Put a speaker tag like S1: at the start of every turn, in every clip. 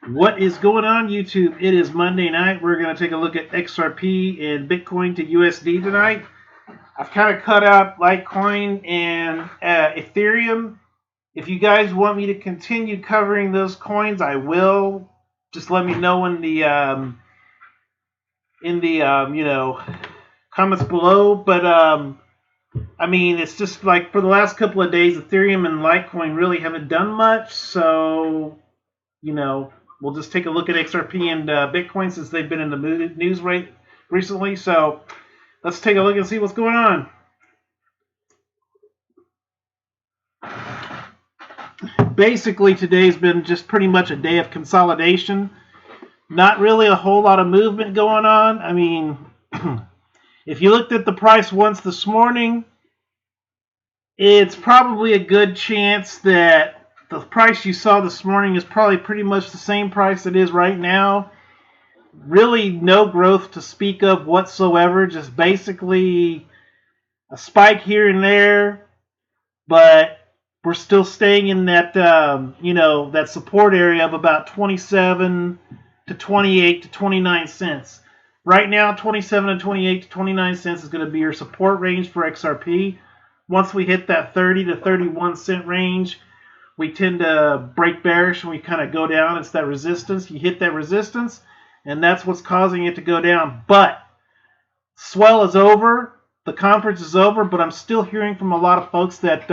S1: What is going on, YouTube? It is Monday night. We're going to take a look at XRP and Bitcoin to USD tonight. I've kind of cut out Litecoin and Ethereum. If you guys want me to continue covering those coins, I will. Just let me know in the comments below. But I mean, it's just like for the last couple of days, Ethereum and Litecoin really haven't done much. So we'll just take a look at XRP and Bitcoin since they've been in the news recently. So let's take a look and see what's going on. Basically, today's been just pretty much a day of consolidation. Not really a whole lot of movement going on. I mean, if you looked at the price once this morning, it's probably a good chance that the price you saw this morning is probably pretty much the same price it is right now. Really no growth to speak of whatsoever, just basically a spike here and there, but we're still staying in that that support area of about 27 to 28 to 29 cents. Right now, 27 to 28 to 29 cents is going to be your support range for XRP. Once we hit that 30 to 31 cent range, we tend to break bearish and we kind of go down. It's that resistance. You hit that resistance, and that's what's causing it to go down. But swell is over. The conference is over, but I'm still hearing from a lot of folks that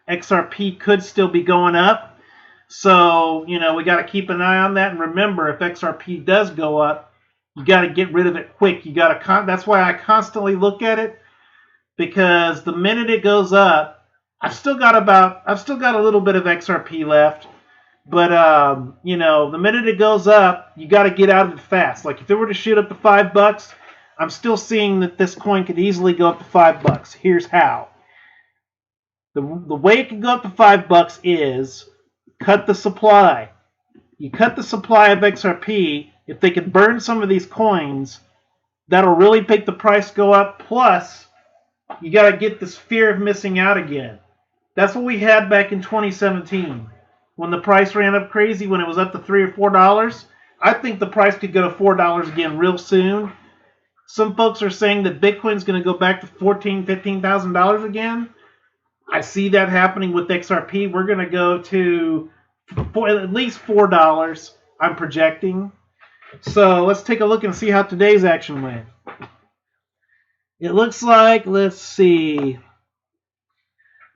S1: XRP could still be going up. So, we got to keep an eye on that. And remember, if XRP does go up, you got to get rid of it quick. You got to. That's why I constantly look at it, because the minute it goes up, I've still got a little bit of XRP left. But the minute it goes up, you got to get out of it fast. Like if it were to shoot up to $5, I'm still seeing that this coin could easily go up to $5. Here's how. The way it can go up to $5 is cut the supply. You cut the supply of XRP. If they can burn some of these coins, that'll really make the price go up. Plus, you got to get this fear of missing out again. That's what we had back in 2017 when the price ran up crazy, when it was up to $3 or $4. I think the price could go to $4 again real soon. Some folks are saying that Bitcoin's going to go back to $14,000, $15,000 again. I see that happening with XRP. We're going to go to at least $4, I'm projecting. So let's take a look and see how today's action went. It looks like, let's see,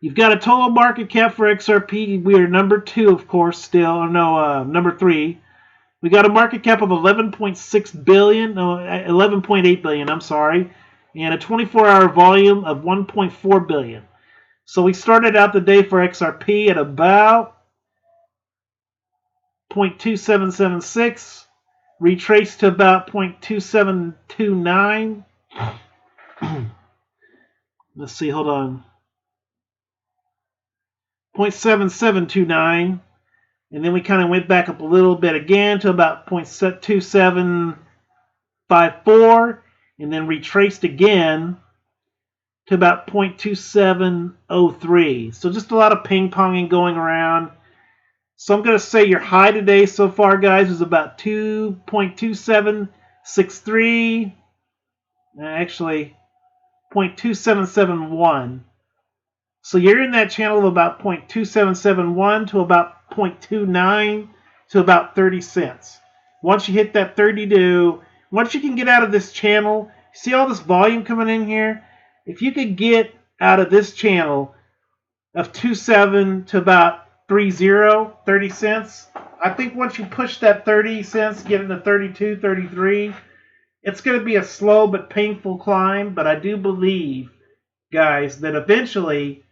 S1: you've got a total market cap for XRP. We are number 2, of course, still. No, number 3. We got a market cap of 11.6 billion, no, 11.8 billion, I'm sorry, and a 24-hour volume of 1.4 billion. So we started out the day for XRP at about 0.2776, retraced to about 0.2729. Let's see, hold on. 0.7729. And then we kind of went back up a little bit again to about 0.2754. And then retraced again to about 0.2703. So just a lot of ping-ponging going around. So I'm going to say your high today so far, guys, is about 2.2763. Actually, 0.2771. So you're in that channel of about 0.2771 to about 0.29 to about 30 cents. Once you hit that 32, once you can get out of this channel, see all this volume coming in here? If you could get out of this channel of 27 to about 30 cents, I think once you push that 30 cents, get into 32, 33, it's going to be a slow but painful climb. But I do believe, guys, that eventually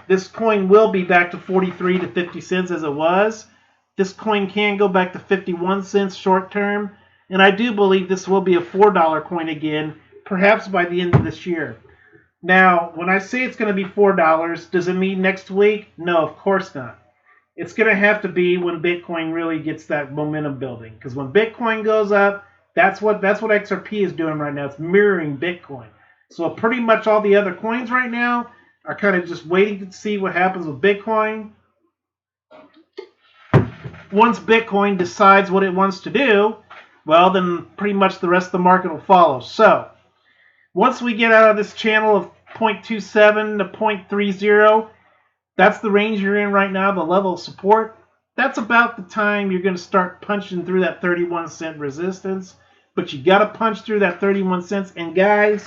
S1: this coin will be back to 43 to 50 cents as it was. This coin can go back to 51 cents short term. And I do believe this will be a $4 coin again, perhaps by the end of this year. Now, when I say it's going to be $4, does it mean next week? No, of course not. It's going to have to be when Bitcoin really gets that momentum building. Because when Bitcoin goes up, that's what XRP is doing right now. It's mirroring Bitcoin. So pretty much all the other coins right now are kind of just waiting to see what happens with Bitcoin. once Bitcoin decides what it wants to do, well, then pretty much the rest of the market will follow. So once we get out of this channel of 0.27 to 0.30, that's the range you're in right now, the level of support. That's about the time you're going to start punching through that 31-cent resistance. But you got to punch through that 31 cents. And guys,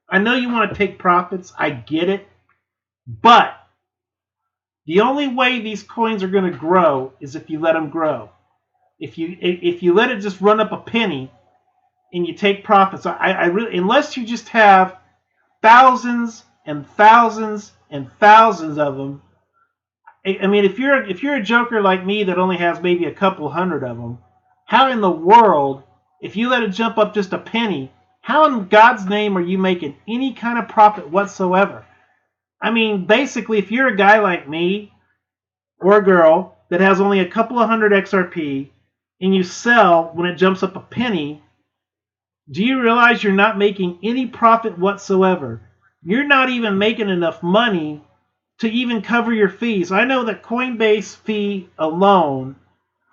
S1: I know you want to take profits. I get it. But the only way these coins are going to grow is if you let them grow. If you let it just run up a penny and you take profits, I really, unless you just have thousands and thousands and thousands of them. I mean, if you're a joker like me that only has maybe a couple hundred of them, how in the world, if you let it jump up just a penny, how in God's name are you making any kind of profit whatsoever? I mean, basically, if you're a guy like me or a girl that has only a couple of hundred XRP and you sell when it jumps up a penny, do you realize you're not making any profit whatsoever? You're not even making enough money to even cover your fees. I know that Coinbase fee alone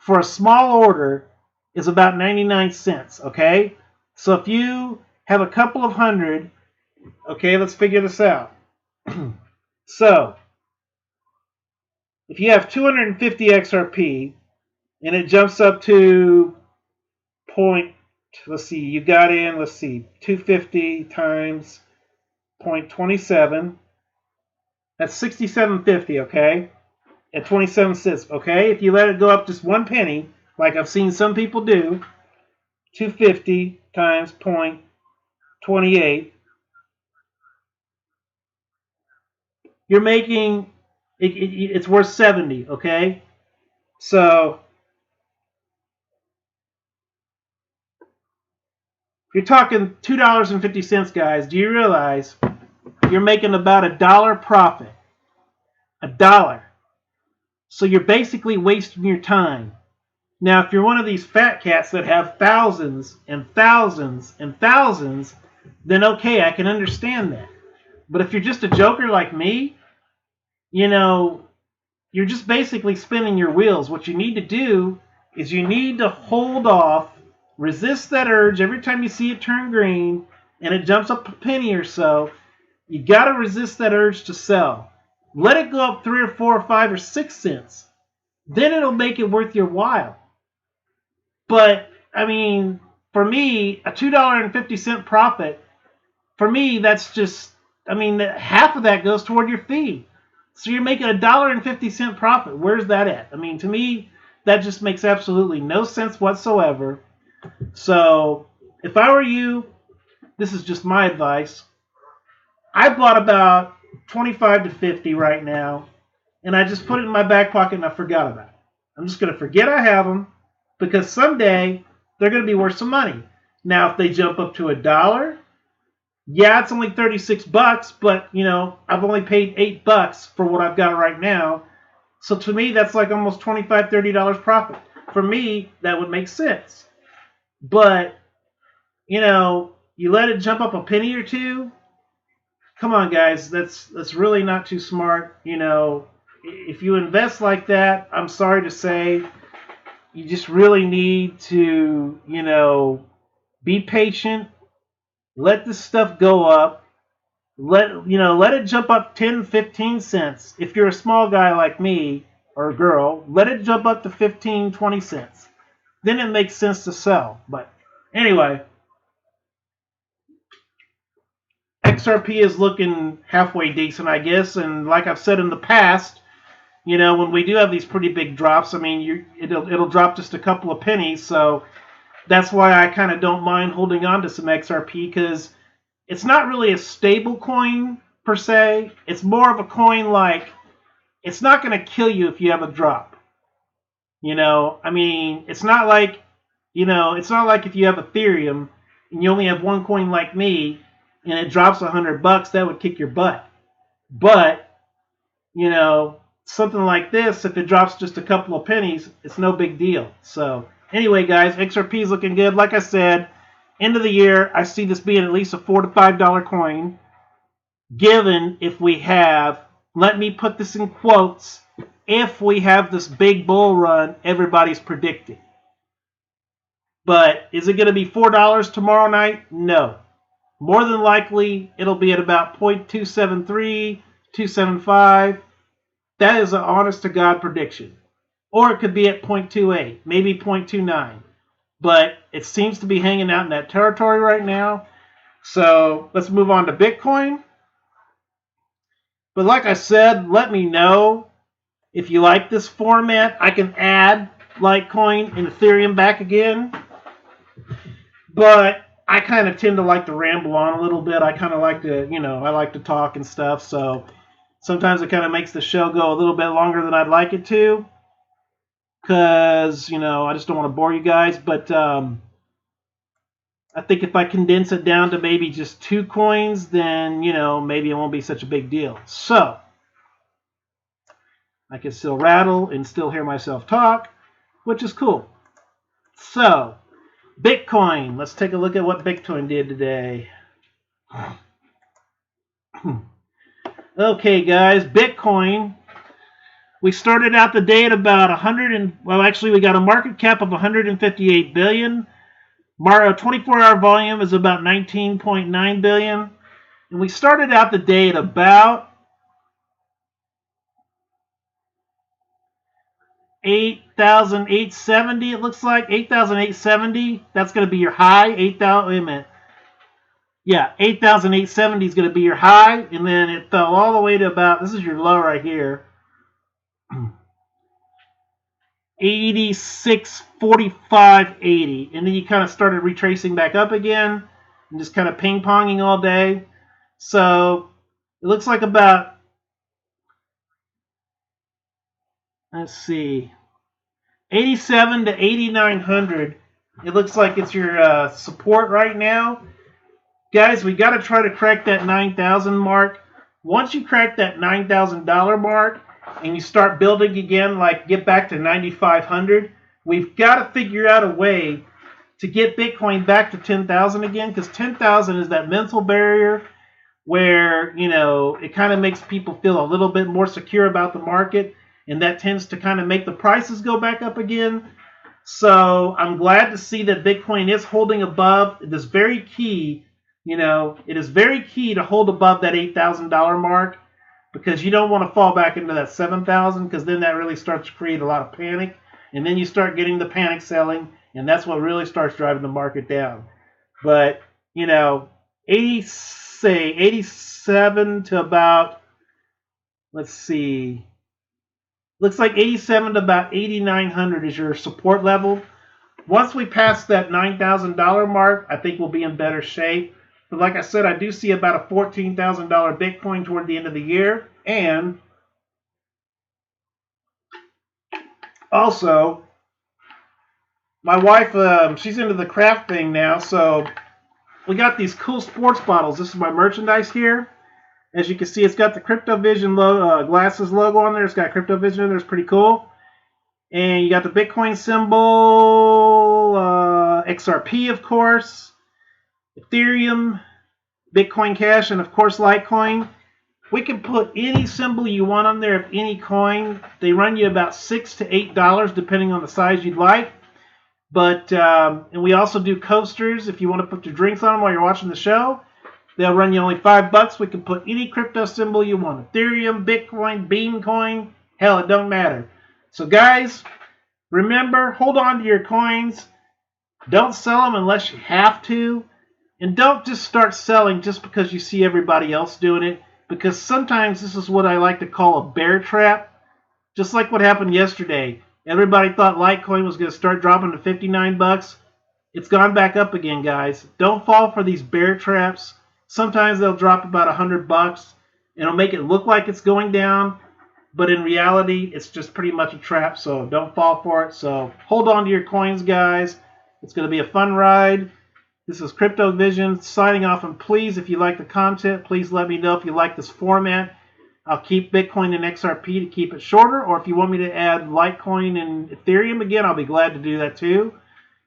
S1: for a small order is about 99 cents, okay? So if you have a couple of hundred, okay, let's figure this out. So if you have 250 XRP and it jumps up to let's see, you got in, 250 times 0.27, that's 67.50, okay? At 27 cents, okay? If you let it go up just one penny, like I've seen some people do, 250 times 0.28, you're making, it's worth 70, okay? So you're talking $2.50, guys. Do you realize you're making about $1 profit? $1. So you're basically wasting your time. Now, if you're one of these fat cats that have thousands and thousands and thousands, then okay, I can understand that. But if you're just a joker like me, you know, you're just basically spinning your wheels. What you need to do is you need to hold off, resist that urge. Every time you see it turn green and it jumps up a penny or so, you got to resist that urge to sell. Let it go up 3 or 4 or 5 or 6 cents. Then it'll make it worth your while. But, I mean, for me, a $2.50 profit, for me, that's just, I mean, half of that goes toward your fee. So you're making $1.50 profit. Where's that at? I mean, to me, that just makes absolutely no sense whatsoever. So if I were you, this is just my advice. I bought about 25 to 50 right now, and I just put it in my back pocket and I forgot about it. I'm just going to forget I have them because someday they're going to be worth some money. Now, if they jump up to $1, yeah, it's only 36 bucks, but you know, I've only paid $8 for what I've got right now. So to me, that's like almost $25, $30 profit. For me, that would make sense. But, you know, you let it jump up a penny or two. Come on, guys, that's really not too smart. You know, if you invest like that, I'm sorry to say, you just really need to, you know, be patient. Let this stuff go up. Let it jump up 10, 15 cents. If you're a small guy like me or a girl, let it jump up to 15, 20 cents. Then it makes sense to sell. But anyway, XRP is looking halfway decent, I guess. And like I've said in the past, you know, when we do have these pretty big drops, I mean, it'll drop just a couple of pennies. So that's why I kind of don't mind holding on to some XRP, because it's not really a stable coin per se. It's more of a coin like, it's not going to kill you if you have a drop. You know, I mean, it's not like if you have Ethereum and you only have one coin like me and it drops $100, that would kick your butt. But, you know, something like this, if it drops just a couple of pennies, it's no big deal. So anyway, guys, XRP is looking good. Like I said, end of the year, I see this being at least a $4 to $5 coin, given if we have, let me put this in quotes, if we have this big bull run everybody's predicting. But is it going to be $4 tomorrow night? No. More than likely, it'll be at about 0.273, 275. That is an honest-to-God prediction. Or it could be at 0.28, maybe 0.29. But it seems to be hanging out in that territory right now. So let's move on to Bitcoin. But like I said, let me know if you like this format. I can add Litecoin and Ethereum back again. But I kind of tend to like to ramble on a little bit. I kind of like to, I like to talk and stuff. So sometimes it kind of makes the show go a little bit longer than I'd like it to. Because, I just don't want to bore you guys. But I think if I condense it down to maybe just 2 coins, then, maybe it won't be such a big deal. So I can still rattle and still hear myself talk, which is cool. So Bitcoin. Let's take a look at what Bitcoin did today. Okay, guys, Bitcoin. We started out the day at about we got a market cap of 158 billion. 24-hour volume is about 19.9 billion. And we started out the day at about 8,870. It looks like 8,870. That's going to be your high. 8,000. Wait a minute. Yeah, 8,870 is going to be your high, and then it fell all the way to about. This is your low right here. 86.4580, and then you kind of started retracing back up again, and just kind of ping-ponging all day. So it looks like about. Let's see. 87 to 8,900. It looks like it's your support right now. Guys, we got to try to crack that 9,000 mark. Once you crack that $9,000 mark and you start building again, like get back to 9,500, we've got to figure out a way to get Bitcoin back to 10,000 again, because 10,000 is that mental barrier where, it kind of makes people feel a little bit more secure about the market, and that tends to kind of make the prices go back up again. So I'm glad to see that Bitcoin is holding above. It is very key. It is very key to hold above that $8,000 mark, because you don't want to fall back into that 7,000, because then that really starts to create a lot of panic, and then you start getting the panic selling, and that's what really starts driving the market down. But 87 to about, let's see, looks like 87 to about 8,900 is your support level. Once we pass that $9,000 mark, I think we'll be in better shape. But like I said, I do see about a $14,000 Bitcoin toward the end of the year. And also, my wife, she's into the craft thing now. So we got these cool sports bottles. This is my merchandise here. As you can see, it's got the CryptoVision glasses logo on there. It's got CryptoVision in there. It's pretty cool. And you got the Bitcoin symbol, XRP, of course, Ethereum, Bitcoin Cash, and of course Litecoin. We can put any symbol you want on there of any coin. They run you about $6 to $8 depending on the size you'd like. But and we also do coasters if you want to put your drinks on them while you're watching the show. They'll run you only $5. We can put any crypto symbol you want. Ethereum, Bitcoin, Beancoin. Hell, it don't matter. So guys, remember, hold on to your coins. Don't sell them unless you have to. And don't just start selling just because you see everybody else doing it. Because sometimes this is what I like to call a bear trap. Just like what happened yesterday. Everybody thought Litecoin was going to start dropping to $59. It's gone back up again, guys. Don't fall for these bear traps. Sometimes they'll drop about $100. And it'll make it look like it's going down. But in reality, it's just pretty much a trap. So don't fall for it. So hold on to your coins, guys. It's going to be a fun ride. This is CryptoVision signing off. And please, if you like the content, please let me know if you like this format. I'll keep Bitcoin and XRP to keep it shorter. Or if you want me to add Litecoin and Ethereum again, I'll be glad to do that too.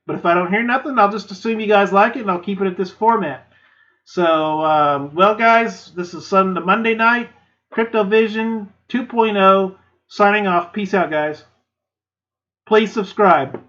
S1: But if I don't hear nothing, I'll just assume you guys like it, and I'll keep it at this format. So, well, guys, this is Monday night. CryptoVision 2.0 Signing off. Peace out, guys. Please subscribe.